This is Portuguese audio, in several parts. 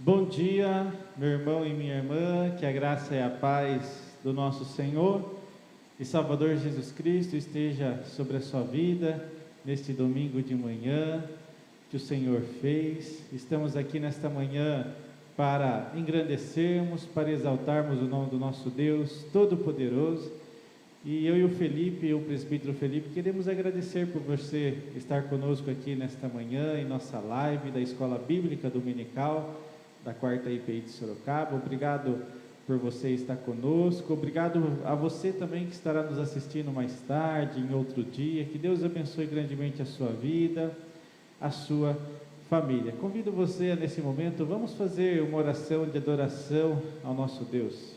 Bom dia, meu irmão e minha irmã, que a graça e a paz do nosso Senhor e Salvador Jesus Cristo esteja sobre a sua vida neste domingo de manhã que o Senhor fez. Estamos aqui nesta manhã para engrandecermos, para exaltarmos o nome do nosso Deus Todo-Poderoso. E eu e o Felipe, o presbítero Felipe, queremos agradecer por você estar conosco aqui nesta manhã, em nossa live da Escola Bíblica Dominical, da 4ª IPI de Sorocaba. Obrigado por você estar conosco, obrigado a você também que estará nos assistindo mais tarde, em outro dia. Que Deus abençoe grandemente a sua vida, a sua família. Convido você, nesse momento, vamos fazer uma oração de adoração ao nosso Deus.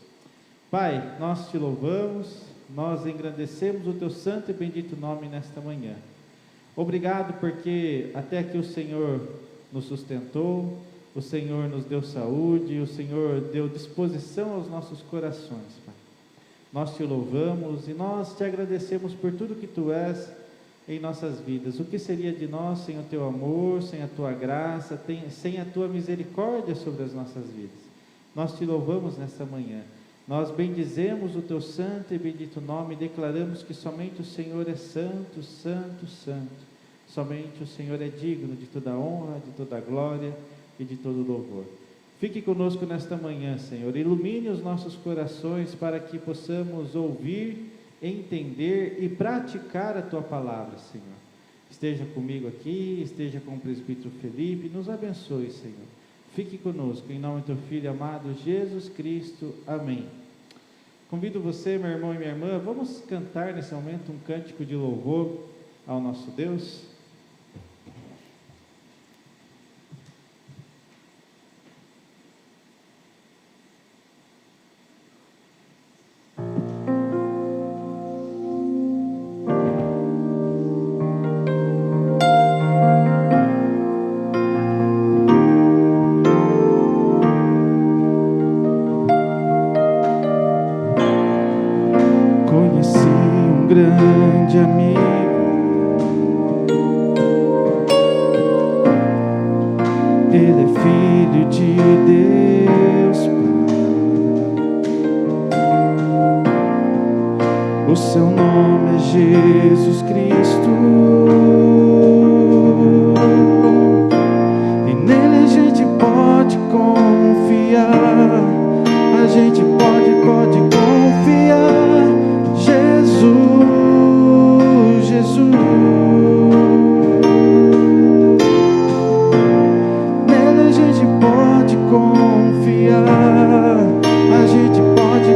Pai, nós te louvamos, nós engrandecemos o teu santo e bendito nome nesta manhã. Obrigado porque até aqui o Senhor nos sustentou, o Senhor nos deu saúde, o Senhor deu disposição aos nossos corações, Pai. Nós te louvamos e nós te agradecemos por tudo que tu és em nossas vidas. O que seria de nós sem o teu amor, sem a tua graça, sem a tua misericórdia sobre as nossas vidas? Nós te louvamos nesta manhã. Nós bendizemos o teu santo e bendito nome e declaramos que somente o Senhor é santo, santo, santo. Somente o Senhor é digno de toda honra, de toda glória e de todo louvor. Fique conosco nesta manhã, Senhor. Ilumine os nossos corações para que possamos ouvir, entender e praticar a tua palavra, Senhor. Esteja comigo aqui, esteja com o presbítero Felipe, nos abençoe, Senhor. Fique conosco, em nome do teu Filho amado, Jesus Cristo. Amém. Convido você, meu irmão e minha irmã, vamos cantar nesse momento um cântico de louvor ao nosso Deus. Grande amigo, ele é filho de Deus Pai. O seu nome é Jesus Cristo, e nele a gente pode confiar, a gente pode confiar. Jesus, nele a gente pode confiar, a gente pode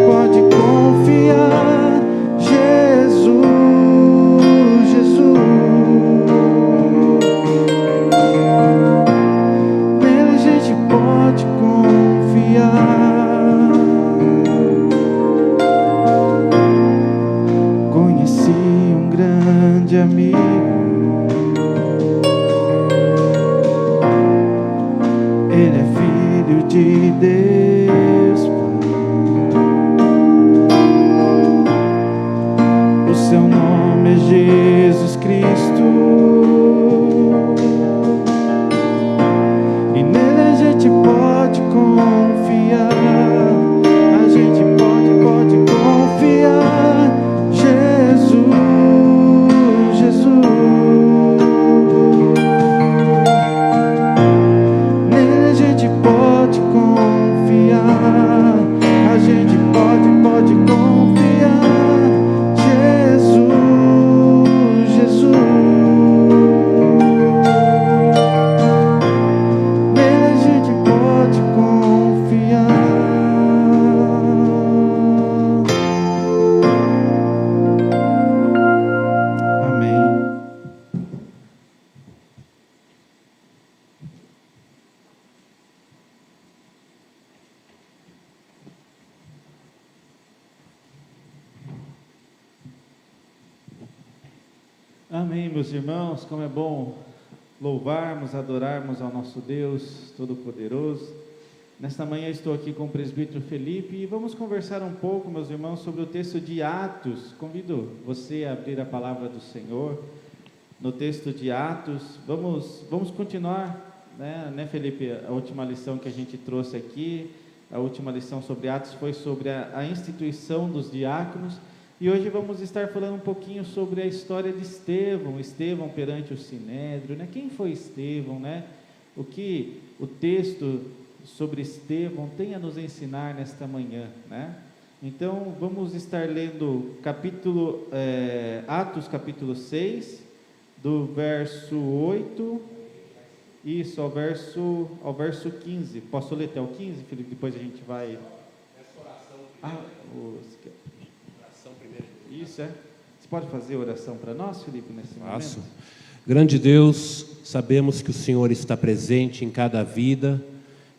confiar. Jesus, nele a gente pode confiar. Conheci um grande amigo, ele é filho de Deus Pai. O seu nome é Jesus Cristo, e nele a gente pode confiar, a gente pode confiar. Jesus, nele a gente pode confiar, a gente pode confiar. Jesus, nele a gente pode confiar. Amém, meus irmãos. Como é bom louvarmos, adorarmos ao nosso Deus Todo-Poderoso. Nesta manhã estou aqui com o presbítero Felipe e vamos conversar um pouco, meus irmãos, sobre o texto de Atos. Convido você a abrir a palavra do Senhor no texto de Atos. Vamos continuar né, Felipe? A última lição que a gente trouxe aqui, a última lição sobre Atos foi sobre a instituição dos diáconos, e hoje vamos estar falando um pouquinho sobre a história de Estevão perante o Sinédrio, né? Quem foi Estevão, né? O que o texto sobre Estevão tem a nos ensinar nesta manhã, né? Então, vamos estar lendo Atos capítulo 6, do verso 8, isso, ao verso 15. Posso ler até o 15, Felipe? Depois a gente vai... Essa oração primeiro. Oração primeiro. Isso, Você pode fazer oração para nós, Felipe, nesse Faço. momento? Grande Deus, sabemos que o Senhor está presente em cada vida,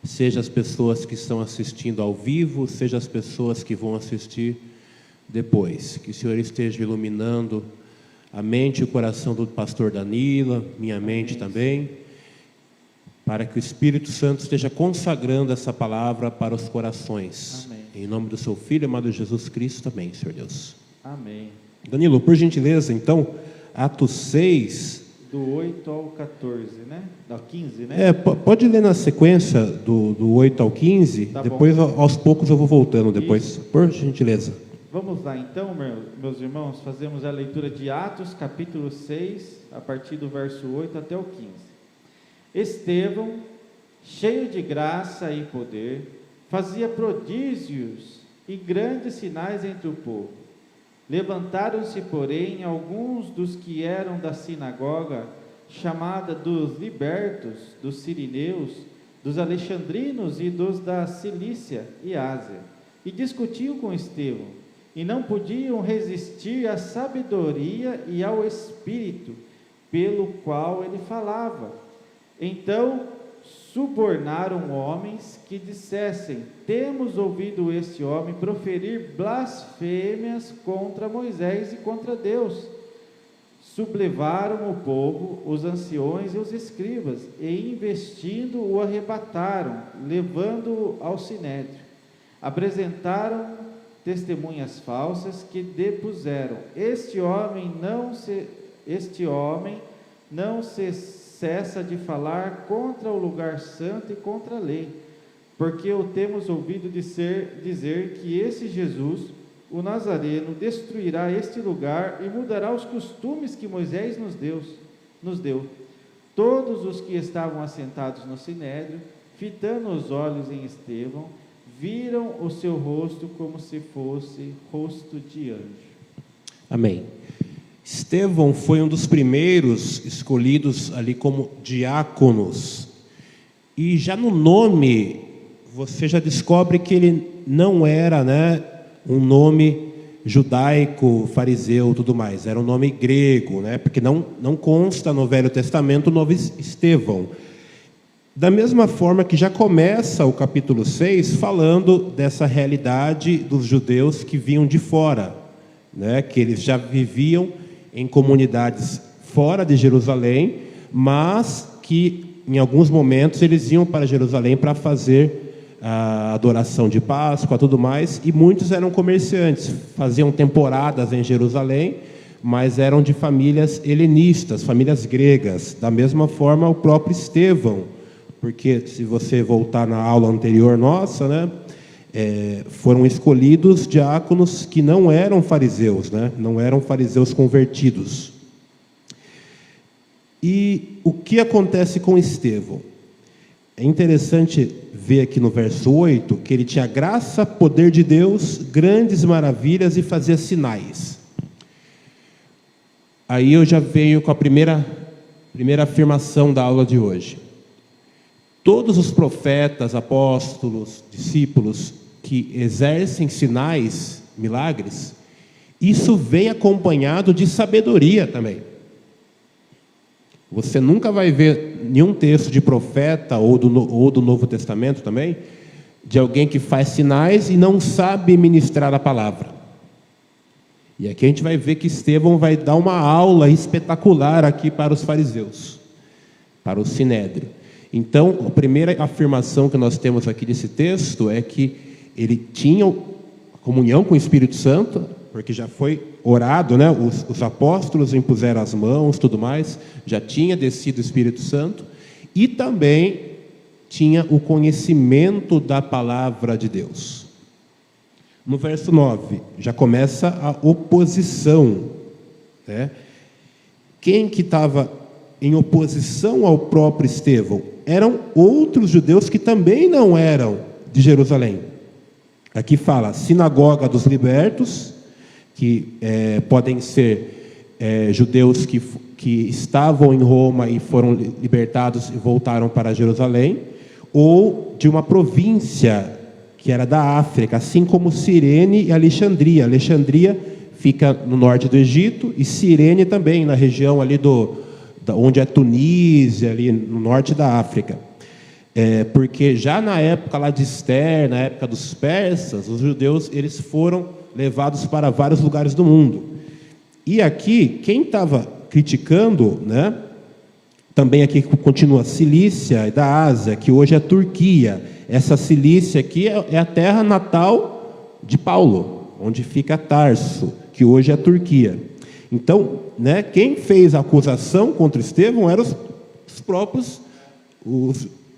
seja as pessoas que estão assistindo ao vivo, seja as pessoas que vão assistir depois. Que o Senhor esteja iluminando a mente e o coração do pastor Danila, minha mente também, para que o Espírito Santo esteja consagrando essa palavra para os corações. Amém. Em nome do seu Filho, amado Jesus Cristo, também, Senhor Deus. Amém. Danilo, por gentileza, então, Atos 6... Do 8 ao 14, né? Da 15, né? Pode ler na sequência do 8 ao 15, Tá depois bom. aos poucos eu vou voltando depois, Isso. por gentileza. Vamos lá então, meus irmãos, fazemos a leitura de Atos, capítulo 6, a partir do verso 8 até o 15. Estevão, cheio de graça e poder, fazia prodígios e grandes sinais entre o povo. Levantaram-se, porém, alguns dos que eram da sinagoga, chamada dos libertos, dos sirineus, dos alexandrinos e dos da Cilícia e Ásia, e discutiam com Estevão, e não podiam resistir à sabedoria e ao espírito pelo qual ele falava. Então subornaram homens que dissessem: temos ouvido este homem proferir blasfêmias contra Moisés e contra Deus. Sublevaram o povo, os anciões e os escribas, e investindo o arrebataram, levando-o ao sinédrio. Apresentaram testemunhas falsas que depuseram: este homem não se cessa de falar contra o lugar santo e contra a lei, porque o temos ouvido dizer que esse Jesus, o Nazareno, destruirá este lugar e mudará os costumes que Moisés nos deu. Todos os que estavam assentados no sinédrio, fitando os olhos em Estevão, viram o seu rosto como se fosse rosto de anjo. Amém. Estevão foi um dos primeiros escolhidos ali como diáconos, e já no nome você já descobre que ele não era, um nome judaico, fariseu, tudo mais, era um nome grego, porque não consta no Velho Testamento o nome Estevão. Da mesma forma que já começa o capítulo 6 falando dessa realidade dos judeus que vinham de fora, que eles já viviam em comunidades fora de Jerusalém, mas que em alguns momentos eles iam para Jerusalém para fazer a adoração de Páscoa, tudo mais, e muitos eram comerciantes, faziam temporadas em Jerusalém, mas eram de famílias helenistas, famílias gregas. Da mesma forma o próprio Estevão, porque se você voltar na aula anterior nossa, foram escolhidos diáconos que não eram fariseus, não eram fariseus convertidos. E o que acontece com Estevão? É interessante ver aqui no verso 8 que ele tinha graça, poder de Deus, grandes maravilhas e fazia sinais. Aí eu já venho com a primeira afirmação da aula de hoje. Todos os profetas, apóstolos, discípulos que exercem sinais, milagres, isso vem acompanhado de sabedoria também. Você nunca vai ver nenhum texto de profeta ou do Novo Testamento também, de alguém que faz sinais e não sabe ministrar a palavra. E aqui a gente vai ver que Estevão vai dar uma aula espetacular aqui para os fariseus, para o sinédrio. Então, a primeira afirmação que nós temos aqui desse texto é que ele tinha comunhão com o Espírito Santo, porque já foi orado, os apóstolos impuseram as mãos, tudo mais, já tinha descido o Espírito Santo, e também tinha o conhecimento da palavra de Deus. No verso 9, já começa a oposição, né? Quem que estava em oposição ao próprio Estevão? Eram outros judeus que também não eram de Jerusalém. Aqui fala sinagoga dos libertos, que podem ser judeus que estavam em Roma e foram libertados e voltaram para Jerusalém, ou de uma província que era da África, assim como Cirene e Alexandria. Alexandria fica no norte do Egito e Cirene também, na região ali onde é Tunísia, ali no norte da África. Porque já na época lá de Esther, na época dos persas, os judeus eles foram levados para vários lugares do mundo. E aqui, quem estava criticando, né, também aqui continua Cilícia e da Ásia, que hoje é a Turquia. Essa Cilícia aqui é a terra natal de Paulo, onde fica Tarso, que hoje é a Turquia. Então, né, quem fez a acusação contra Estevão eram os próprios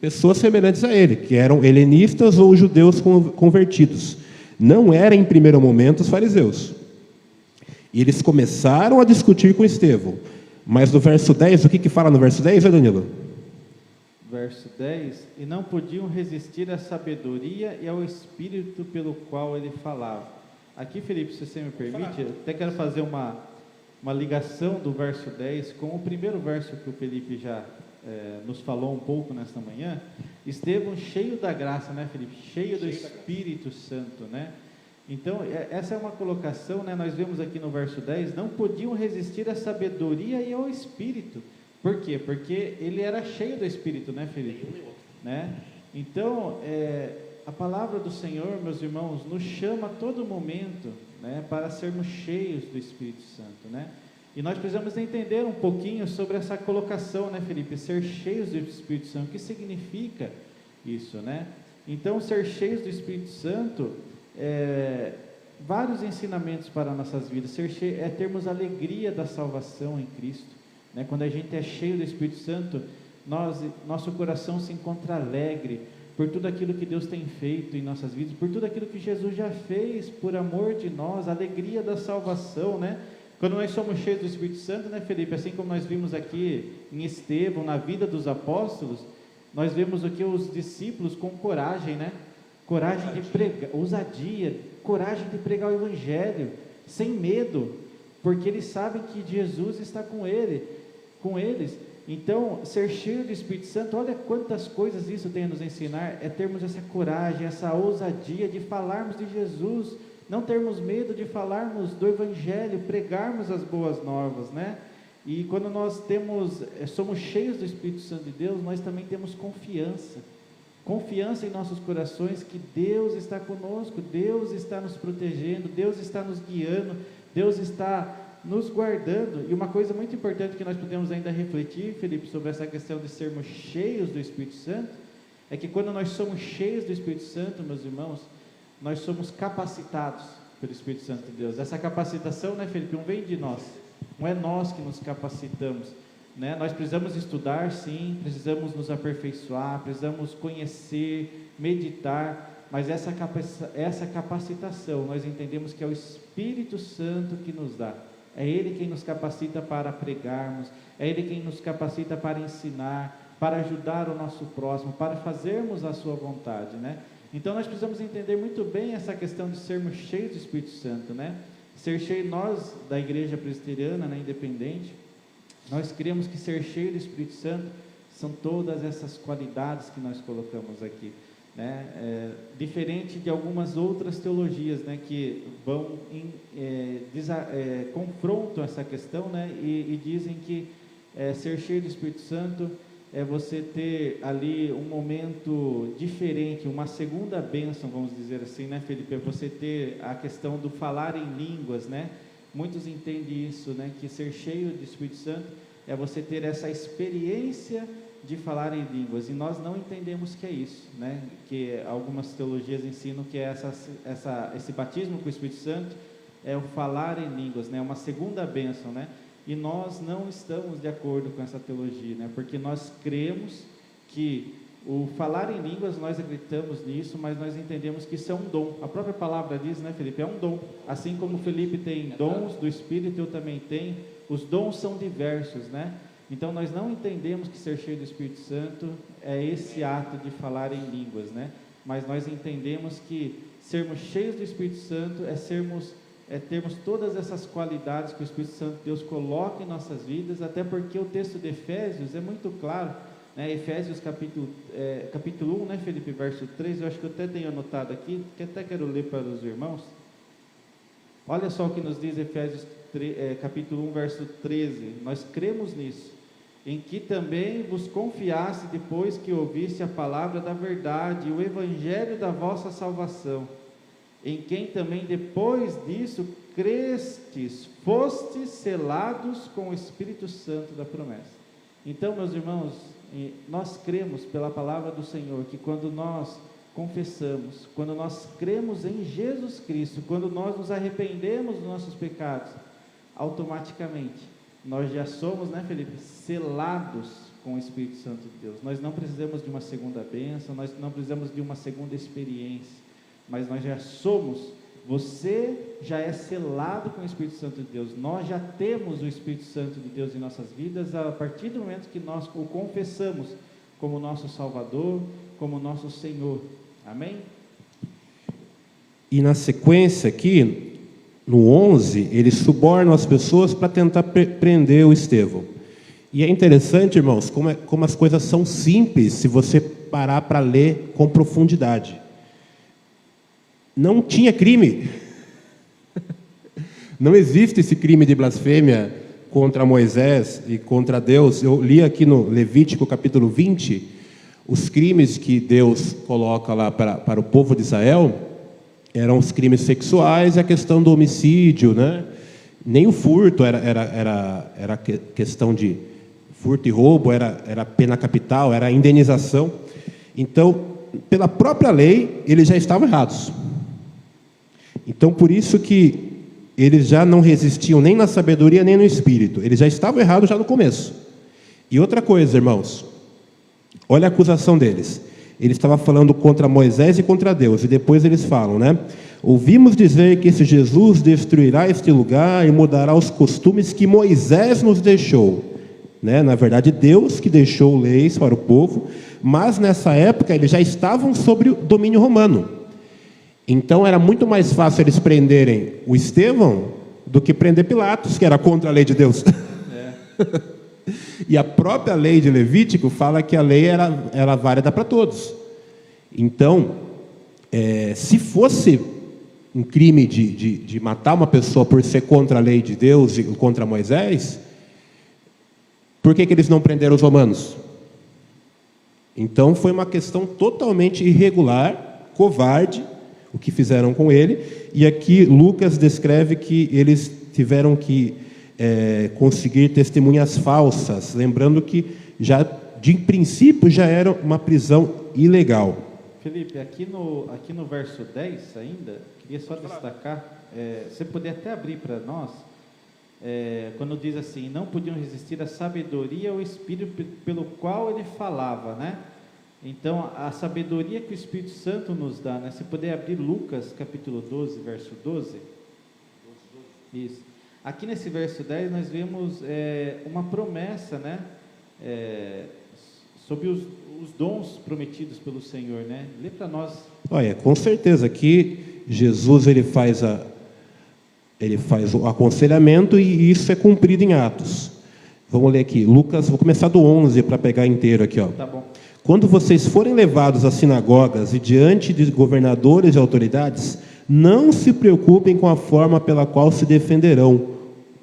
pessoas semelhantes a ele, que eram helenistas ou judeus convertidos. Não eram, em primeiro momento, os fariseus. E eles começaram a discutir com Estevão. Mas no verso 10, o que fala no verso 10, Danilo? Verso 10, e não podiam resistir à sabedoria e ao espírito pelo qual ele falava. Aqui, Felipe, se você me permite, eu até quero fazer uma ligação do verso 10 com o primeiro verso que o Felipe já nos falou um pouco nesta manhã. Estevão cheio da graça, né, Felipe? Cheio do Espírito Santo, né? Então, essa é uma colocação, né? Nós vemos aqui no verso 10, não podiam resistir à sabedoria e ao Espírito. Por quê? Porque ele era cheio do Espírito, né, Felipe? Né? Então, a palavra do Senhor, meus irmãos, nos chama a todo momento, né, para sermos cheios do Espírito Santo, né? E nós precisamos entender um pouquinho sobre essa colocação, né, Felipe? Ser cheios do Espírito Santo, o que significa isso, né? Então, ser cheios do Espírito Santo vários ensinamentos para nossas vidas. Ser cheio é termos alegria da salvação em Cristo, né? Quando a gente é cheio do Espírito Santo, nosso coração se encontra alegre por tudo aquilo que Deus tem feito em nossas vidas, por tudo aquilo que Jesus já fez por amor de nós, a alegria da salvação, né? Quando nós somos cheios do Espírito Santo, né, Felipe, assim como nós vimos aqui em Estevão, na vida dos apóstolos, nós vemos aqui os discípulos com coragem, né? Coragem de pregar, ousadia, coragem de pregar o Evangelho, sem medo, porque eles sabem que Jesus está com eles. Então, ser cheio do Espírito Santo, olha quantas coisas isso tem a nos ensinar, é termos essa coragem, essa ousadia de falarmos de Jesus, não termos medo de falarmos do Evangelho, pregarmos as boas novas, né? E quando nós somos cheios do Espírito Santo de Deus, nós também temos confiança em nossos corações que Deus está conosco, Deus está nos protegendo, Deus está nos guiando, Deus está nos guardando. E uma coisa muito importante que nós podemos ainda refletir, Felipe, sobre essa questão de sermos cheios do Espírito Santo, é que quando nós somos cheios do Espírito Santo, meus irmãos, nós somos capacitados pelo Espírito Santo de Deus. Essa capacitação, né, Felipe, não vem de nós, não é nós que nos capacitamos, né? Nós precisamos estudar, sim, precisamos nos aperfeiçoar, precisamos conhecer, meditar, mas essa capacitação, nós entendemos que é o Espírito Santo que nos dá. É Ele quem nos capacita para pregarmos, é Ele quem nos capacita para ensinar, para ajudar o nosso próximo, para fazermos a sua vontade, né? Então nós precisamos entender muito bem essa questão de sermos cheios do Espírito Santo, né? Ser cheio, nós da Igreja Presbiteriana, né, independente, nós cremos que ser cheio do Espírito Santo são todas essas qualidades que nós colocamos aqui, né? Diferente de algumas outras teologias, né, que vão confrontam essa questão, né, e dizem que ser cheio do Espírito Santo é você ter ali um momento diferente, uma segunda bênção, vamos dizer assim, né, Felipe? É você ter a questão do falar em línguas, né? Muitos entendem isso, né, que ser cheio do Espírito Santo é você ter essa experiência de falar em línguas, e nós não entendemos que é isso, né? Que algumas teologias ensinam que esse batismo com o Espírito Santo é o falar em línguas, né? Uma segunda bênção, né? E nós não estamos de acordo com essa teologia, né? Porque nós cremos que o falar em línguas, nós acreditamos nisso, mas nós entendemos que isso é um dom. A própria palavra diz, né, Felipe? É um dom. Assim como o Felipe tem dons do Espírito, eu também tenho. Os dons são diversos, né? Então, nós não entendemos que ser cheio do Espírito Santo é esse ato de falar em línguas, né? Mas nós entendemos que sermos cheios do Espírito Santo é termos todas essas qualidades que o Espírito Santo Deus coloca em nossas vidas, até porque o texto de Efésios é muito claro, né? Efésios capítulo 1, né, Felipe, verso 3, eu acho que eu até tenho anotado aqui, que até quero ler para os irmãos. Olha só o que nos diz Efésios capítulo 1, verso 13, nós cremos nisso, em que também vos confiasse depois que ouvisse a palavra da verdade, o evangelho da vossa salvação, em quem também depois disso crestes, fostes selados com o Espírito Santo da promessa. Então, meus irmãos, nós cremos pela palavra do Senhor, que quando nós confessamos, quando nós cremos em Jesus Cristo, quando nós nos arrependemos dos nossos pecados, automaticamente nós já somos, né, Felipe, selados com o Espírito Santo de Deus. Nós não precisamos de uma segunda bênção, nós não precisamos de uma segunda experiência, mas nós já somos, você já é selado com o Espírito Santo de Deus. Nós já temos o Espírito Santo de Deus em nossas vidas a partir do momento que nós o confessamos como nosso Salvador, como nosso Senhor. Amém? E na sequência aqui, no 11, eles subornam as pessoas para tentar prender o Estevão. E é interessante, irmãos, como as coisas são simples se você parar para ler com profundidade. Não tinha crime. Não existe esse crime de blasfêmia contra Moisés e contra Deus. Eu li aqui no Levítico capítulo 20, os crimes que Deus coloca lá para o povo de Israel eram os crimes sexuais e a questão do homicídio, né? Nem o furto era questão de furto e roubo, era pena capital, era indenização. Então, pela própria lei, eles já estavam errados. Então, por isso que eles já não resistiam nem na sabedoria, nem no espírito. Eles já estavam errados já no começo. E outra coisa, irmãos, olha a acusação deles. Ele estava falando contra Moisés e contra Deus, e depois eles falam, né? Ouvimos dizer que esse Jesus destruirá este lugar e mudará os costumes que Moisés nos deixou, né? Na verdade, Deus que deixou leis para o povo, mas nessa época eles já estavam sob o domínio romano. Então era muito mais fácil eles prenderem o Estevão do que prender Pilatos, que era contra a lei de Deus. E a própria lei de Levítico fala que a lei era válida para todos. Então, se fosse um crime de matar uma pessoa por ser contra a lei de Deus e contra Moisés, por que eles não prenderam os romanos? Então, foi uma questão totalmente irregular, covarde, o que fizeram com ele. E aqui Lucas descreve que eles tiveram que conseguir testemunhas falsas, lembrando que já de princípio já era uma prisão ilegal. Felipe, aqui no verso 10 ainda, queria só destacar, você poder até abrir para nós, quando diz assim, não podiam resistir à sabedoria ou espírito pelo qual ele falava, né? Então, a sabedoria que o Espírito Santo nos dá, né? Se puder abrir Lucas capítulo 12, verso 12. Isso. Aqui nesse verso 10 nós vemos uma promessa, né? Sobre os dons prometidos pelo Senhor, né? Lê para nós. Olha, com certeza aqui Jesus ele faz o aconselhamento e isso é cumprido em Atos. Vamos ler aqui, Lucas, vou começar do 11 para pegar inteiro aqui, ó. Tá bom. Quando vocês forem levados às sinagogas e diante de governadores e autoridades, não se preocupem com a forma pela qual se defenderão,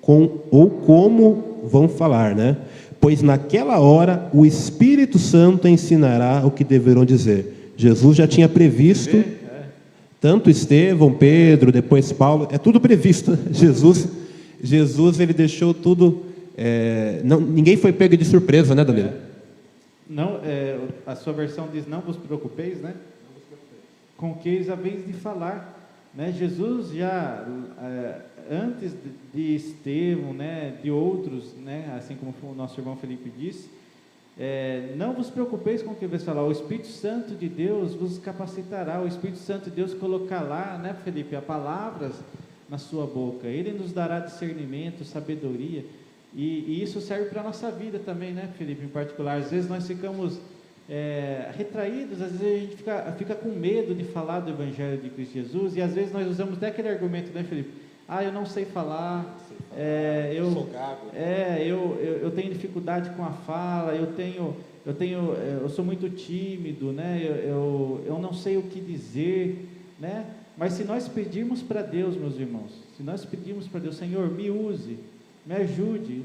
ou como vão falar, né? Pois naquela hora o Espírito Santo ensinará o que deverão dizer. Jesus já tinha previsto, tanto Estevão, Pedro, depois Paulo, é tudo previsto. Jesus ele deixou tudo, ninguém foi pego de surpresa, né, Danilo? Não, a sua versão diz, não vos preocupeis, né? Com que eis a vez de falar, né? Jesus já, antes de Estevão, né, de outros, né, assim como o nosso irmão Felipe disse, Não vos preocupeis com o que vos falar, o Espírito Santo de Deus vos capacitará, o Espírito Santo de Deus colocará, né, Felipe, as palavras na sua boca, Ele nos dará discernimento, sabedoria, e isso serve para a nossa vida também, né, Felipe, em particular. Às vezes nós ficamos retraídos, às vezes a gente fica com medo de falar do Evangelho de Cristo Jesus, e às vezes nós usamos até aquele argumento, né, Felipe? Eu não sei falar, eu tenho dificuldade com a fala, eu sou muito tímido, né? Eu não sei o que dizer, né? Mas se nós pedirmos para Deus, meus irmãos, se nós pedirmos para Deus, Senhor, me use, me ajude,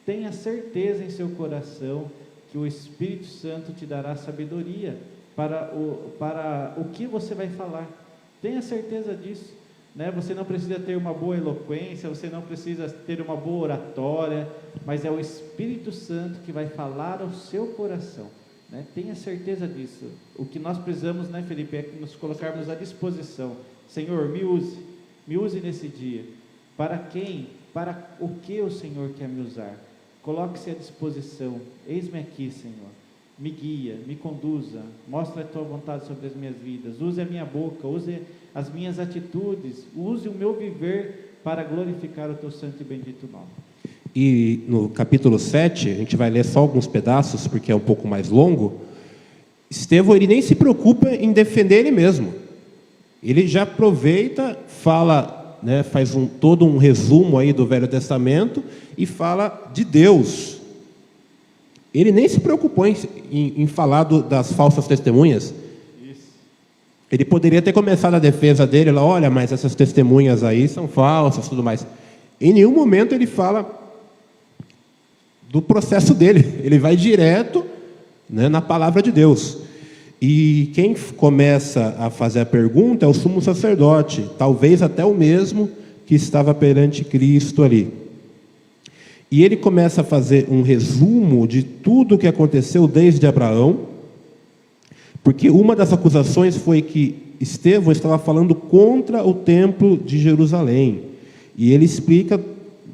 tenha certeza em seu coração que o Espírito Santo te dará sabedoria para o que você vai falar. Tenha certeza disso, né? Você não precisa ter uma boa eloquência, você não precisa ter uma boa oratória, mas é o Espírito Santo que vai falar ao seu coração, né? Tenha certeza disso. O que nós precisamos, né, Felipe, é nos colocarmos à disposição. Senhor, me use nesse dia. Para quem? Para o que o Senhor quer me usar? Coloque-se à disposição. Eis-me aqui, Senhor. Me guia, me conduza, mostra a tua vontade sobre as minhas vidas, use a minha boca, use as minhas atitudes, use o meu viver para glorificar o teu santo e bendito nome. E no capítulo 7, a gente vai ler só alguns pedaços, porque é um pouco mais longo. Estevão, ele nem se preocupa em defender ele mesmo. Ele já aproveita, fala, né, faz todo um resumo aí do Velho Testamento e fala de Deus. Ele nem se preocupou em falar das falsas testemunhas. Isso. Ele poderia ter começado a defesa dele, lá, olha, mas essas testemunhas aí são falsas, tudo mais. Em nenhum momento ele fala do processo dele. Ele vai direto, né, na palavra de Deus. E quem começa a fazer a pergunta é o sumo sacerdote, talvez até o mesmo que estava perante Cristo ali. E ele começa a fazer um resumo de tudo o que aconteceu desde Abraão, porque uma das acusações foi que Estevão estava falando contra o templo de Jerusalém. E ele explica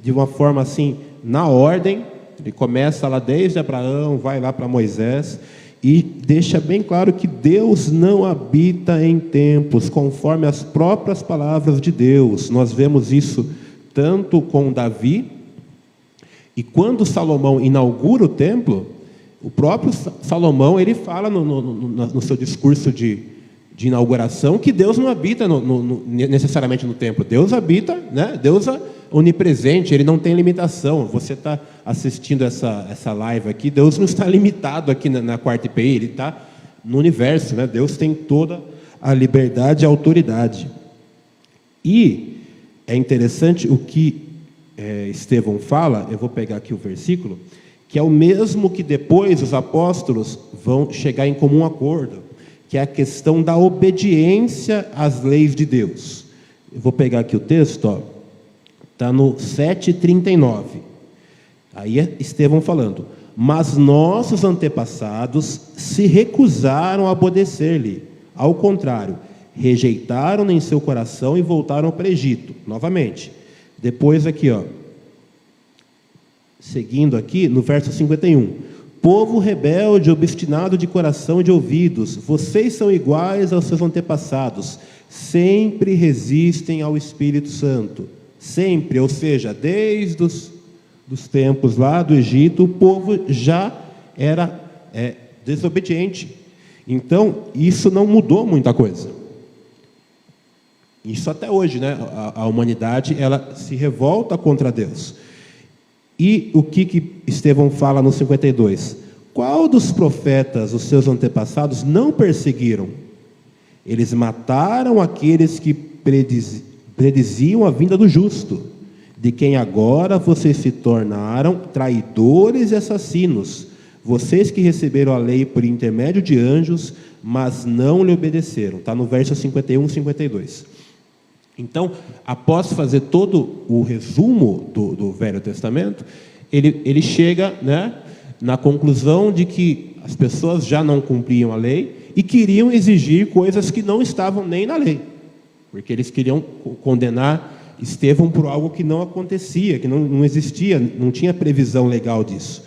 de uma forma assim, na ordem, ele começa lá desde Abraão, vai lá para Moisés, e deixa bem claro que Deus não habita em templos, conforme as próprias palavras de Deus. Nós vemos isso tanto com Davi, e quando Salomão inaugura o templo, o próprio Salomão, ele fala no seu discurso de inauguração que Deus não habita necessariamente no templo. Deus habita, né? Deus é onipresente, Ele não tem limitação. Você está assistindo essa live aqui, Deus não está limitado aqui na quarta IPI, Ele está no universo, né? Deus tem toda a liberdade e a autoridade. E é interessante o que Estevão fala, eu vou pegar aqui o versículo, que é o mesmo que depois os apóstolos vão chegar em comum acordo, que é a questão da obediência às leis de Deus. Eu vou pegar aqui o texto, está no 7,39. Aí é Estevão falando: mas nossos antepassados se recusaram a obedecer-lhe, ao contrário, rejeitaram em seu coração e voltaram para o Egito. Novamente, depois aqui, seguindo aqui no verso 51, povo rebelde, obstinado de coração e de ouvidos, vocês são iguais aos seus antepassados, sempre resistem ao Espírito Santo, sempre, ou seja, desde os tempos lá do Egito, o povo já era desobediente. Então, isso não mudou muita coisa. Isso até hoje, né? A humanidade, ela se revolta contra Deus. E o que Estevão fala no 52? Qual dos profetas, os seus antepassados, não perseguiram? Eles mataram aqueles que prediziam a vinda do justo, de quem agora vocês se tornaram traidores e assassinos, vocês que receberam a lei por intermédio de anjos, mas não lhe obedeceram. Está no verso 51 e 52. Então, após fazer todo o resumo do Velho Testamento, ele chega, né, na conclusão de que as pessoas já não cumpriam a lei e queriam exigir coisas que não estavam nem na lei, porque eles queriam condenar Estevão por algo que não acontecia, que não existia, não tinha previsão legal disso.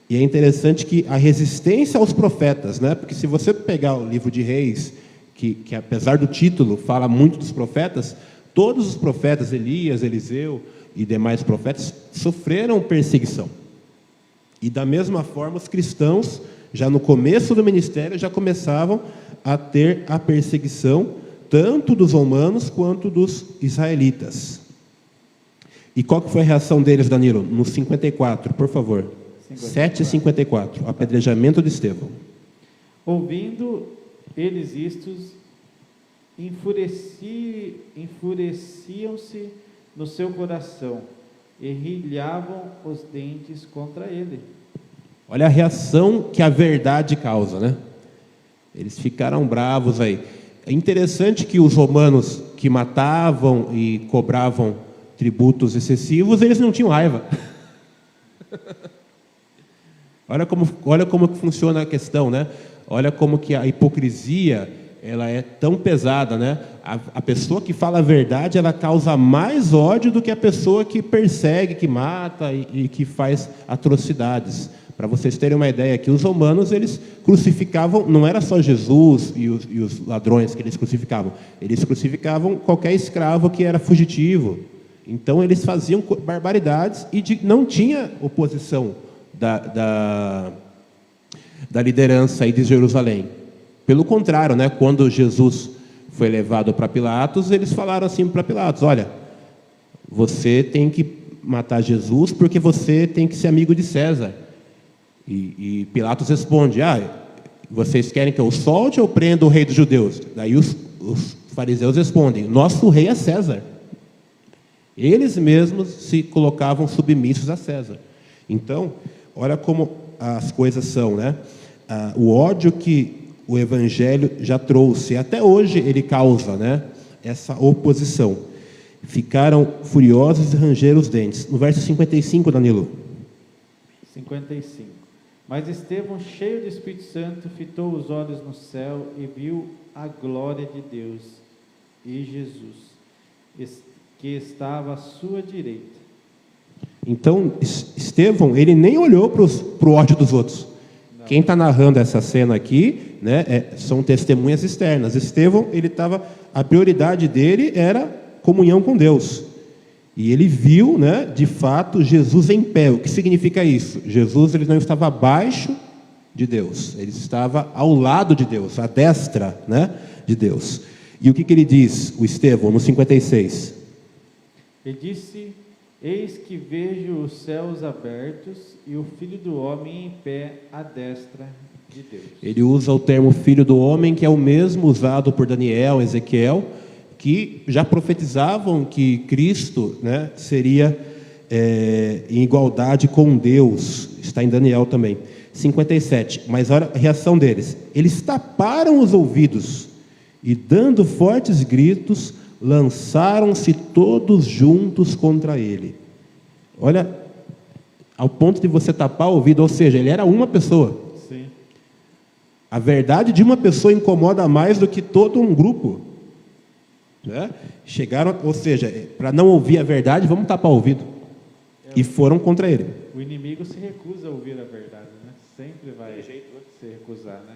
E é interessante que a resistência aos profetas, né? Porque se você pegar o livro de Reis, que apesar do título fala muito dos profetas, todos os profetas, Elias, Eliseu e demais profetas, sofreram perseguição. E da mesma forma os cristãos, já no começo do ministério, já começavam a ter a perseguição, tanto dos romanos quanto dos israelitas. E qual que foi a reação deles, Danilo? No 54, por favor. 7:54, apedrejamento de Estevão. Ouvindo eles istos, enfureciam-se no seu coração e rilhavam os dentes contra ele. Olha a reação que a verdade causa, né? Eles ficaram bravos aí. É interessante que os romanos que matavam e cobravam tributos excessivos, eles não tinham raiva. Olha como que funciona a questão, né? Olha como que a hipocrisia, ela é tão pesada, né? A pessoa que fala a verdade, ela causa mais ódio do que a pessoa que persegue, que mata e que faz atrocidades. Para vocês terem uma ideia aqui, os romanos, eles crucificavam, não era só Jesus e os ladrões que eles crucificavam qualquer escravo que era fugitivo. Então, eles faziam barbaridades e não tinha oposição da liderança aí de Jerusalém. Pelo contrário, né, quando Jesus foi levado para Pilatos, eles falaram assim para Pilatos: olha, você tem que matar Jesus porque você tem que ser amigo de César. E Pilatos responde: vocês querem que eu solte ou prenda o rei dos judeus? Daí os fariseus respondem: nosso rei é César. Eles mesmos se colocavam submissos a César. Então, olha como as coisas são, né? O ódio que o Evangelho já trouxe, até hoje ele causa, né? Essa oposição. Ficaram furiosos e rangeram os dentes. No verso 55, Danilo. 55. Mas Estevão, cheio do Espírito Santo, fitou os olhos no céu e viu a glória de Deus e Jesus, que estava à sua direita. Então, Estevão, ele nem olhou para o ódio dos outros. Não. Quem está narrando essa cena aqui, né, são testemunhas externas. Estevão, a prioridade dele era comunhão com Deus. E ele viu, né, de fato, Jesus em pé. O que significa isso? Jesus, ele não estava abaixo de Deus, ele estava ao lado de Deus, à destra, né, de Deus. E o que ele diz, o Estevão, no 56? Ele disse: eis que vejo os céus abertos e o Filho do Homem em pé à destra de Deus. Ele usa o termo Filho do Homem, que é o mesmo usado por Daniel, Ezequiel, que já profetizavam que Cristo, né, seria em igualdade com Deus. Está em Daniel também. 57. Mas olha a reação deles. Eles taparam os ouvidos e, dando fortes gritos, lançaram-se todos juntos contra ele. Olha, ao ponto de você tapar o ouvido, ou seja, ele era uma pessoa. Sim. A verdade de uma pessoa incomoda mais do que todo um grupo. Né? Chegaram, ou seja, para não ouvir a verdade, vamos tapar o ouvido. E foram contra ele. O inimigo se recusa a ouvir a verdade, né? Sempre vai se recusar, né?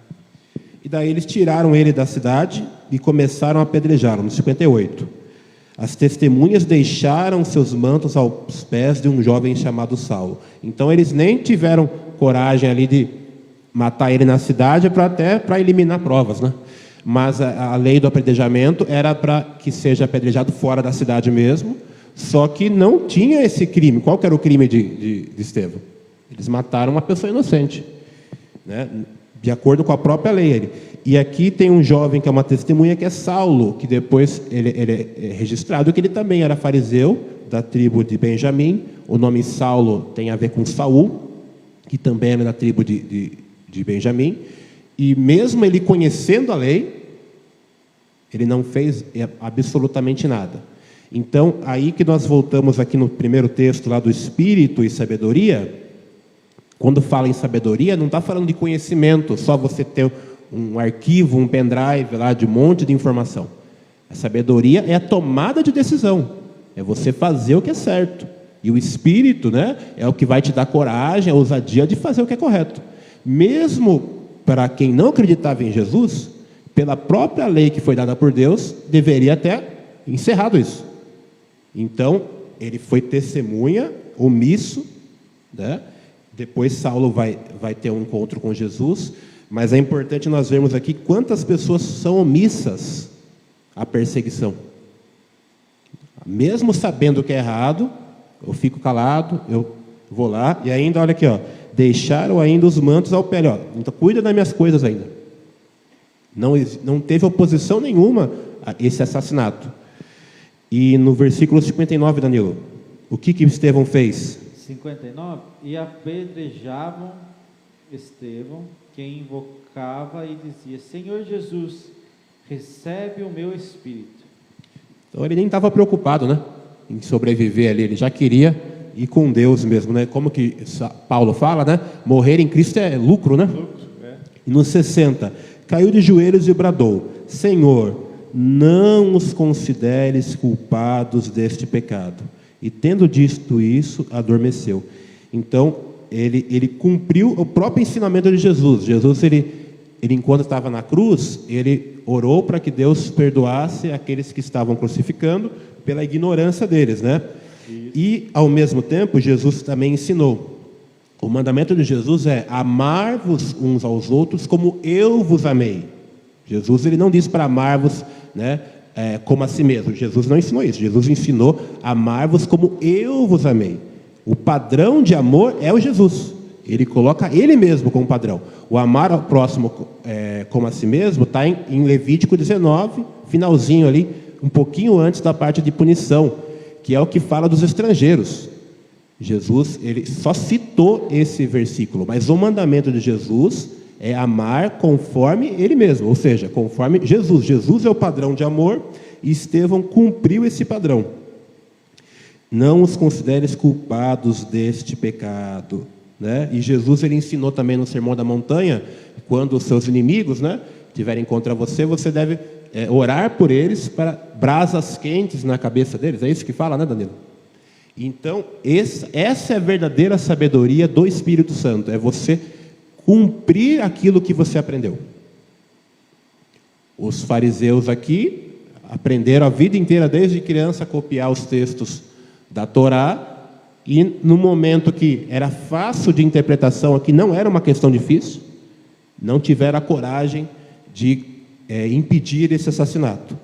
E daí eles tiraram ele da cidade e começaram a apedrejá-lo, no 58. As testemunhas deixaram seus mantos aos pés de um jovem chamado Saulo. Então eles nem tiveram coragem ali de matar ele na cidade para eliminar provas, né? Mas a lei do apedrejamento era para que seja apedrejado fora da cidade mesmo, só que não tinha esse crime. Qual que era o crime de Estevão? Eles mataram uma pessoa inocente, né? De acordo com a própria lei. E aqui tem um jovem que é uma testemunha, que é Saulo, que depois ele é registrado que ele também era fariseu, da tribo de Benjamim. O nome Saulo tem a ver com Saul, que também era da tribo de Benjamim. E mesmo ele conhecendo a lei, ele não fez absolutamente nada. Então, aí que nós voltamos aqui no primeiro texto lá do Espírito e Sabedoria. Quando fala em sabedoria, não está falando de conhecimento, só você ter um arquivo, um pendrive lá de um monte de informação. A sabedoria é a tomada de decisão, é você fazer o que é certo. E o Espírito, né, é o que vai te dar coragem, a ousadia de fazer o que é correto. Mesmo para quem não acreditava em Jesus, pela própria lei que foi dada por Deus, deveria ter encerrado isso. Então, ele foi testemunha, omisso, né? Depois Saulo vai ter um encontro com Jesus, mas é importante nós vermos aqui quantas pessoas são omissas à perseguição. Mesmo sabendo que é errado, eu fico calado, eu vou lá, e ainda, olha aqui, ó, deixaram ainda os mantos ao pé, ó, então cuida das minhas coisas ainda. Não teve oposição nenhuma a esse assassinato. E no versículo 59, Danilo, o que Estevão fez? 59, e apedrejavam Estevão, que invocava e dizia: Senhor Jesus, recebe o meu espírito. Então ele nem estava preocupado, né, em sobreviver ali, ele já queria ir com Deus mesmo, né? Como que Paulo fala, né? Morrer em Cristo é lucro, né? E no 60, caiu de joelhos e bradou: Senhor, não os consideres culpados deste pecado. E tendo dito isso, adormeceu. Então, ele cumpriu o próprio ensinamento de Jesus. Jesus, ele enquanto estava na cruz, ele orou para que Deus perdoasse aqueles que estavam crucificando pela ignorância deles, né? E, ao mesmo tempo, Jesus também ensinou. O mandamento de Jesus é: amar-vos uns aos outros como eu vos amei. Jesus, ele não disse para amar-vos, né, como a si mesmo. Jesus não ensinou isso. Jesus ensinou: amar-vos como eu vos amei. O padrão de amor é o Jesus. Ele coloca ele mesmo como padrão. O amar ao próximo como a si mesmo está em Levítico 19, finalzinho ali, um pouquinho antes da parte de punição, que é o que fala dos estrangeiros. Jesus, ele só citou esse versículo, mas o mandamento de Jesus é amar conforme ele mesmo, ou seja, conforme Jesus. Jesus é o padrão de amor e Estevão cumpriu esse padrão. Não os consideres culpados deste pecado, né? E Jesus, ele ensinou também no Sermão da Montanha, quando os seus inimigos, né, tiverem contra você, você deve orar por eles para brasas quentes na cabeça deles. É isso que fala, né, Danilo? Então, essa é a verdadeira sabedoria do Espírito Santo, é você cumprir aquilo que você aprendeu. Os fariseus aqui aprenderam a vida inteira, desde criança, a copiar os textos da Torá, e no momento que era fácil de interpretação, aqui não era uma questão difícil, não tiveram a coragem de impedir esse assassinato.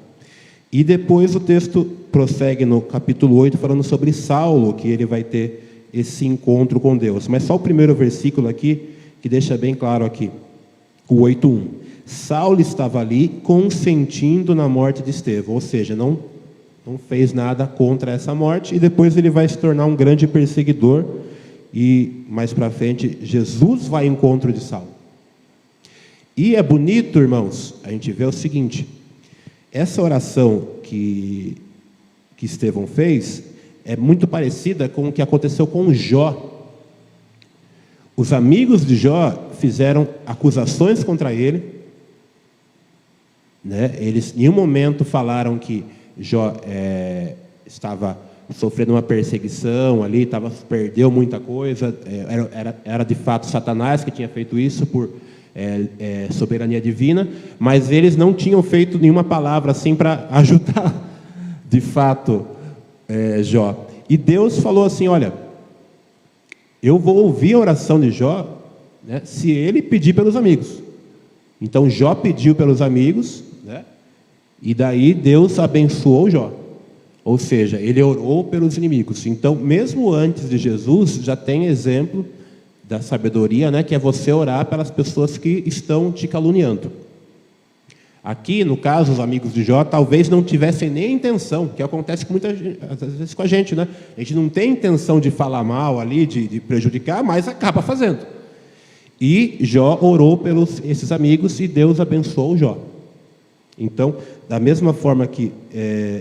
E depois o texto prossegue no capítulo 8, falando sobre Saulo, que ele vai ter esse encontro com Deus. Mas só o primeiro versículo aqui, que deixa bem claro aqui, o 8:1. Saulo estava ali consentindo na morte de Estevão, ou seja, não fez nada contra essa morte, e depois ele vai se tornar um grande perseguidor, e mais para frente Jesus vai ao encontro de Saulo. E é bonito, irmãos, a gente vê o seguinte: essa oração que Estevão fez é muito parecida com o que aconteceu com Jó. Os amigos de Jó fizeram acusações contra ele, né? Eles em nenhum momento falaram que Jó estava sofrendo uma perseguição ali, perdeu muita coisa, era de fato Satanás que tinha feito isso por soberania divina, mas eles não tinham feito nenhuma palavra assim para ajudar de fato Jó. E Deus falou assim: olha, eu vou ouvir a oração de Jó, né, se ele pedir pelos amigos. Então Jó pediu pelos amigos, né, e daí Deus abençoou Jó. Ou seja, ele orou pelos inimigos. Então, mesmo antes de Jesus, já tem exemplo da sabedoria, né, que é você orar pelas pessoas que estão te caluniando. Aqui, no caso, os amigos de Jó talvez não tivessem nem intenção, que acontece com muita gente, às vezes com a gente, né? A gente não tem intenção de falar mal ali, de prejudicar, mas acaba fazendo. E Jó orou pelos esses amigos e Deus abençoou Jó. Então, da mesma forma que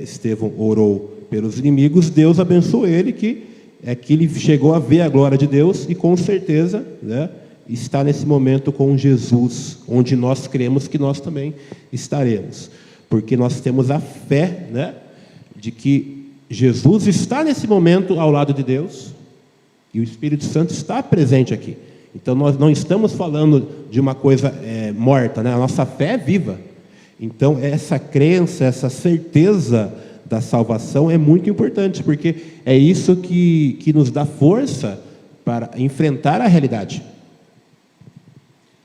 Estevão orou pelos inimigos, Deus abençoou ele, que ele chegou a ver a glória de Deus e com certeza, né, está nesse momento com Jesus, onde nós cremos que nós também estaremos, porque nós temos a fé, né, de que Jesus está nesse momento ao lado de Deus e o Espírito Santo está presente aqui. Então nós não estamos falando de uma coisa morta, né? A nossa fé é viva. Então essa crença, essa certeza da salvação é muito importante, porque é isso que nos dá força para enfrentar a realidade.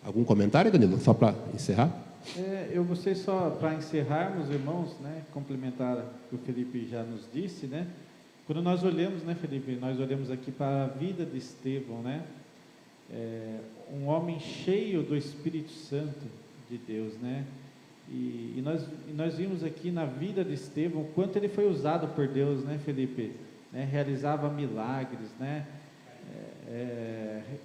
Algum comentário, Danilo? Só para encerrar? Eu gostaria só, para encerrarmos, irmãos, né, complementar o que o Felipe já nos disse, né? Quando nós olhamos, né, Felipe, nós olhamos aqui para a vida de Estevão, né? Um homem cheio do Espírito Santo de Deus, né? E nós vimos aqui na vida de Estevão quanto ele foi usado por Deus, né, Felipe? Realizava milagres, né?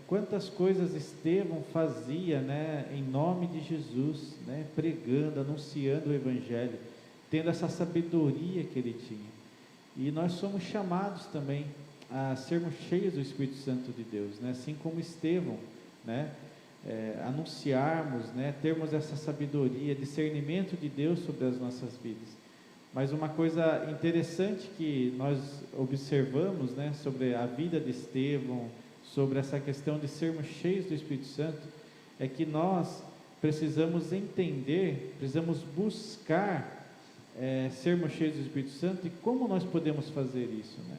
Quantas coisas Estevão fazia, né, em nome de Jesus, né, pregando, anunciando o Evangelho, tendo essa sabedoria que ele tinha. E nós somos chamados também a sermos cheios do Espírito Santo de Deus, né, assim como Estevão, né, anunciarmos, né, termos essa sabedoria, discernimento de Deus sobre as nossas vidas. Mas uma coisa interessante que nós observamos, né, sobre a vida de Estevão, sobre essa questão de sermos cheios do Espírito Santo, é que nós precisamos entender, precisamos buscar sermos cheios do Espírito Santo. E como nós podemos fazer isso, né?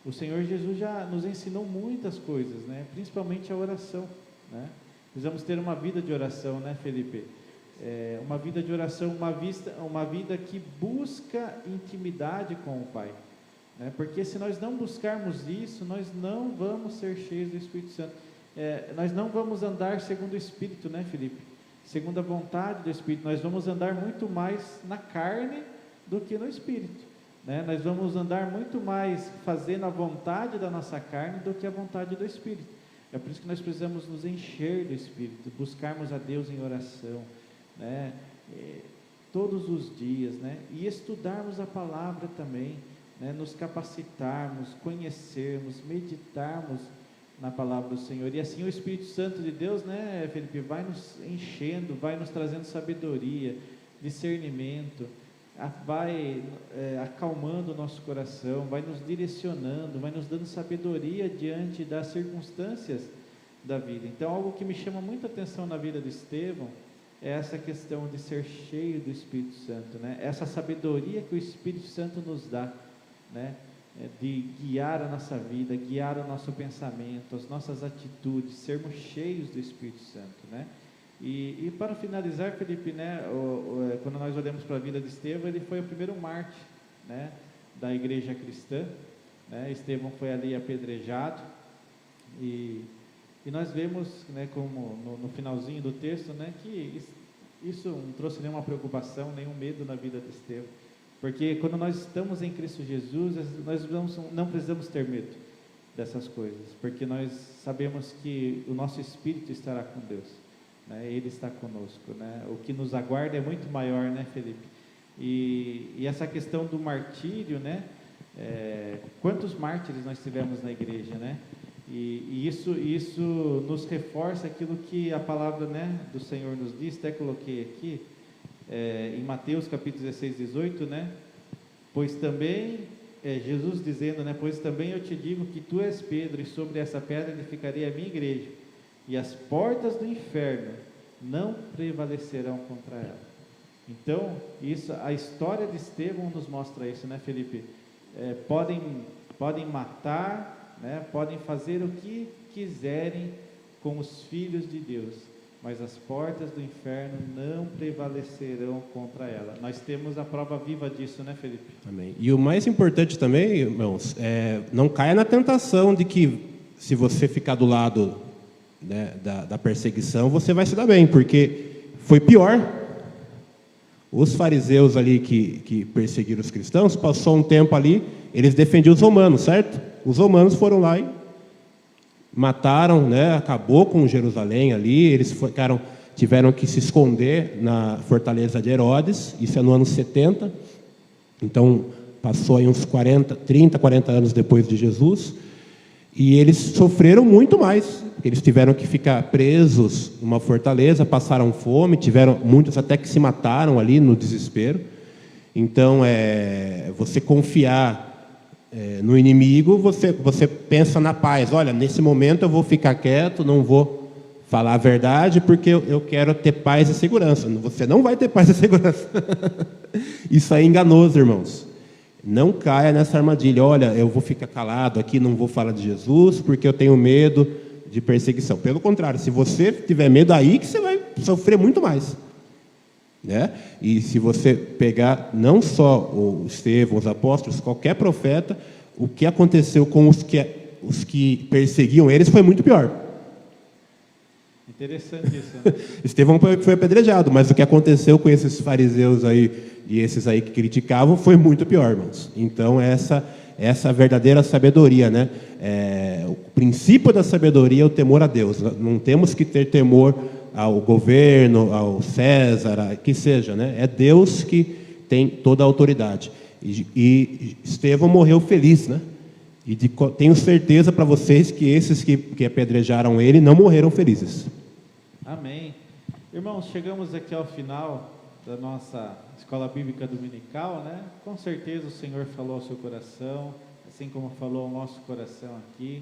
O Senhor Jesus já nos ensinou muitas coisas, né? Principalmente a oração, né? Precisamos ter uma vida de oração, né, Felipe? Uma vida de oração, uma vida que busca intimidade com o Pai. Porque se nós não buscarmos isso, nós não vamos ser cheios do Espírito Santo. Nós não vamos andar segundo o Espírito, né, Felipe? Segundo a vontade do Espírito. Nós vamos andar muito mais na carne do que no Espírito, né? Nós vamos andar muito mais fazendo a vontade da nossa carne do que a vontade do Espírito. É por isso que nós precisamos nos encher do Espírito, buscarmos a Deus em oração, né? Todos os dias, né? E estudarmos a palavra também, né, nos capacitarmos, conhecermos, meditarmos na palavra do Senhor. E assim o Espírito Santo de Deus, né, Felipe, vai nos enchendo, vai nos trazendo sabedoria, discernimento, vai acalmando o nosso coração, vai nos direcionando, vai nos dando sabedoria diante das circunstâncias da vida. Então, algo que me chama muita atenção na vida de Estevão é essa questão de ser cheio do Espírito Santo, né? Essa sabedoria que o Espírito Santo nos dá, né, de guiar a nossa vida, guiar o nosso pensamento, as nossas atitudes, sermos cheios do Espírito Santo, né? E para finalizar, Felipe, né, quando nós olhamos para a vida de Estevão, ele foi o primeiro mártir, né, da igreja cristã, né? Estevão foi ali apedrejado e nós vemos, né, como no finalzinho do texto, né, que isso não trouxe nenhuma preocupação, nenhum medo na vida de Estevão. Porque quando nós estamos em Cristo Jesus, nós não precisamos ter medo dessas coisas, porque nós sabemos que o nosso espírito estará com Deus, né? Ele está conosco, né? O que nos aguarda é muito maior, né, Felipe? E essa questão do martírio, né? Quantos mártires nós tivemos na igreja, né? E isso nos reforça aquilo que a palavra, né, do Senhor nos diz. Até coloquei aqui, em Mateus capítulo 16, 18, né? Pois também, Jesus dizendo, né? Pois também eu te digo que tu és Pedro, e sobre essa pedra edificarei a minha igreja, e as portas do inferno não prevalecerão contra ela. Então, a história de Estevão nos mostra isso, né, Felipe? Podem matar, né? Podem fazer o que quiserem com os filhos de Deus, mas as portas do inferno não prevalecerão contra ela. Nós temos a prova viva disso, né, Felipe? Amém. E o mais importante também, irmãos, não caia na tentação de que, se você ficar do lado, né, da perseguição, você vai se dar bem, porque foi pior. Os fariseus ali que perseguiram os cristãos, passou um tempo ali, eles defendiam os romanos, certo? Os romanos foram lá e mataram, né, acabou com Jerusalém ali, eles tiveram que se esconder na fortaleza de Herodes, isso é no ano 70, então passou aí uns 30, 40 anos depois de Jesus, e eles sofreram muito mais, porque eles tiveram que ficar presos numa fortaleza, passaram fome, muitos até que se mataram ali no desespero. Então, você confiar no inimigo, você pensa na paz. Olha, nesse momento eu vou ficar quieto, não vou falar a verdade, porque eu quero ter paz e segurança. Você não vai ter paz e segurança. Isso é enganoso, irmãos. Não caia nessa armadilha. Olha, eu vou ficar calado aqui, não vou falar de Jesus, porque eu tenho medo de perseguição. Pelo contrário, se você tiver medo, aí que você vai sofrer muito mais. Né? E se você pegar não só o Estevão, os apóstolos, qualquer profeta, o que aconteceu com os que perseguiam eles foi muito pior. Interessante isso, né? Estevão foi apedrejado, mas o que aconteceu com esses fariseus aí e esses aí que criticavam foi muito pior, irmãos. Então essa verdadeira sabedoria, né? O princípio da sabedoria é o temor a Deus. Não temos que ter temor ao governo, ao César, que seja, né? É Deus que tem toda a autoridade. E Estevão morreu feliz, né? E tenho certeza para vocês que esses que apedrejaram ele não morreram felizes. Amém. Irmãos, chegamos aqui ao final da nossa escola bíblica dominical, né? Com certeza o Senhor falou ao seu coração, assim como falou ao nosso coração aqui,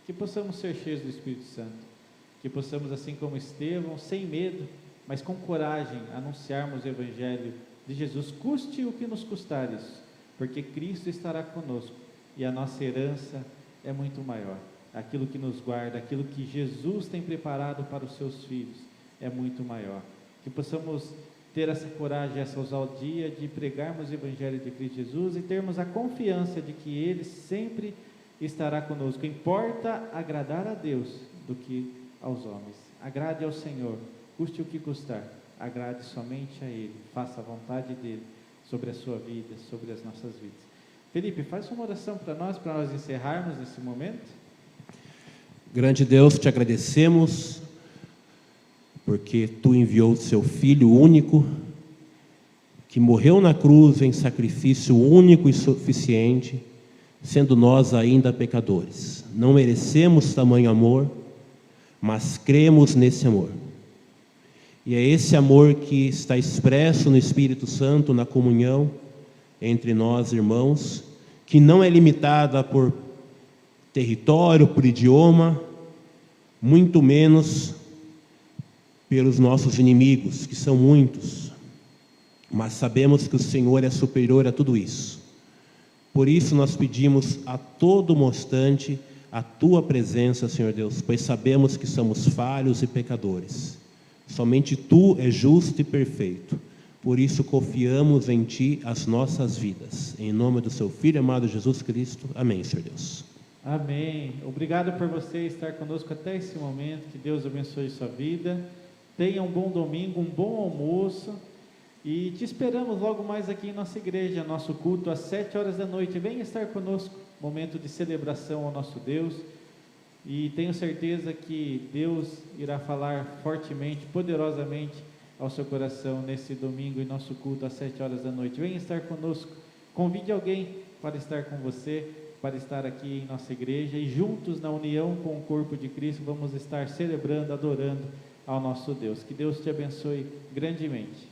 que possamos ser cheios do Espírito Santo. Que possamos, assim como Estevão, sem medo, mas com coragem, anunciarmos o Evangelho de Jesus, custe o que nos custar isso, porque Cristo estará conosco e a nossa herança é muito maior. Aquilo que nos guarda, aquilo que Jesus tem preparado para os seus filhos é muito maior. Que possamos ter essa coragem, essa ousadia de pregarmos o Evangelho de Cristo Jesus e termos a confiança de que Ele sempre estará conosco. Importa agradar a Deus do que aos homens. Agrade ao Senhor, custe o que custar, agrade somente a Ele, faça a vontade dEle sobre a sua vida, sobre as nossas vidas. Felipe, faz uma oração para nós encerrarmos nesse momento. Grande Deus, te agradecemos, porque Tu enviou o Seu Filho único, que morreu na cruz em sacrifício único e suficiente, sendo nós ainda pecadores. Não merecemos tamanho amor, mas cremos nesse amor. E é esse amor que está expresso no Espírito Santo, na comunhão entre nós, irmãos, que não é limitada por território, por idioma, muito menos pelos nossos inimigos, que são muitos. Mas sabemos que o Senhor é superior a tudo isso. Por isso nós pedimos a todo instante a Tua presença, Senhor Deus, pois sabemos que somos falhos e pecadores. Somente Tu és justo e perfeito. Por isso confiamos em Ti as nossas vidas. Em nome do Seu Filho amado Jesus Cristo. Amém, Senhor Deus. Amém. Obrigado por você estar conosco até esse momento. Que Deus abençoe sua vida. Tenha um bom domingo, um bom almoço. E te esperamos logo mais aqui em nossa igreja, nosso culto às 19h. Venha estar conosco, momento de celebração ao nosso Deus. E tenho certeza que Deus irá falar fortemente, poderosamente ao seu coração nesse domingo em nosso culto às 19h. Venha estar conosco, convide alguém para estar com você, para estar aqui em nossa igreja e juntos na união com o corpo de Cristo vamos estar celebrando, adorando ao nosso Deus. Que Deus te abençoe grandemente.